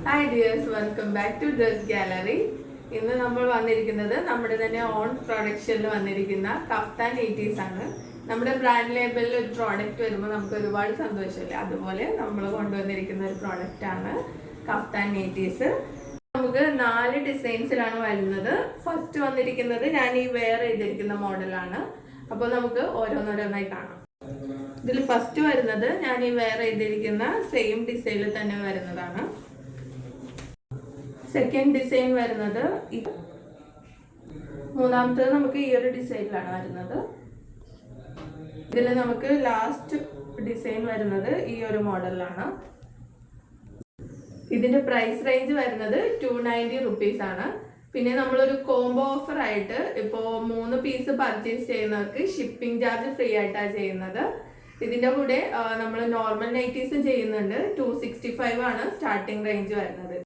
Hi dears, welcome back to dress gallery. ഇന്ന് നമ്മൾ വന്നിരിക്കുന്നത് നമ്മുടെ തന്നെ ഓൺ പ്രൊഡക്ഷനിൽ വന്നിരിക്കുന്ന കഫ്താൻ നൈറ്റീസ് ആണ്. നമ്മുടെ ബ്രാൻഡ് ലേബലിൽ ഒരു പ്രോഡക്റ്റ് വരുമ്പോൾ നമുക്ക് ഒരുപാട് സന്തോഷമില്ല. അതുപോലെ നമ്മൾ കൊണ്ടുവന്നിരിക്കുന്ന ഒരു പ്രോഡക്റ്റ് ആണ് കഫ്താൻ നൈറ്റീസ്. നമുക്ക് 4 ഡിസൈൻസിലാണ് വരുന്നത്. ഫസ്റ്റ് വന്നിരിക്കുന്നത് ഞാൻ ഈ വെയർ ചെയ്തിരിക്കുന്ന മോഡലാണ്. അപ്പോൾ നമുക്ക് ഓരോന്നോരോന്നായി കാണാം. ഇതിൽ ഫസ്റ്റ് വരുന്നത് ഞാൻ ഈ വെയർ ചെയ്തിരിക്കുന്ന സെയിം ഡിസൈനിൽ തന്നെ വരുന്നതാണ്. സെക്കൻഡ് ഡിസൈൻ വരുന്നത് മൂന്നാമത്തേത് നമുക്ക് ഈ ഒരു ഡിസൈനിലാണ് വരുന്നത്. ഇതിൽ നമുക്ക് ലാസ്റ്റ് ഡിസൈൻ വരുന്നത് ഈ ഒരു മോഡലിലാണ്. ഇതിന്റെ പ്രൈസ് റേഞ്ച് വരുന്നത് 290 റുപ്പീസ് ആണ്. പിന്നെ നമ്മളൊരു കോംബോ ഓഫർ ആയിട്ട് ഇപ്പോൾ 3 പീസ് പർച്ചേസ് ചെയ്യുന്നവർക്ക് ഷിപ്പിംഗ് ചാർജ് ഫ്രീ ആയിട്ടാണ് ചെയ്യുന്നത്. ഇതിന്റെ കൂടെ നമ്മൾ നോർമൽ നൈറ്റീസും ചെയ്യുന്നുണ്ട്. 265 ആണ് സ്റ്റാർട്ടിംഗ് റേഞ്ച് വരുന്നത്.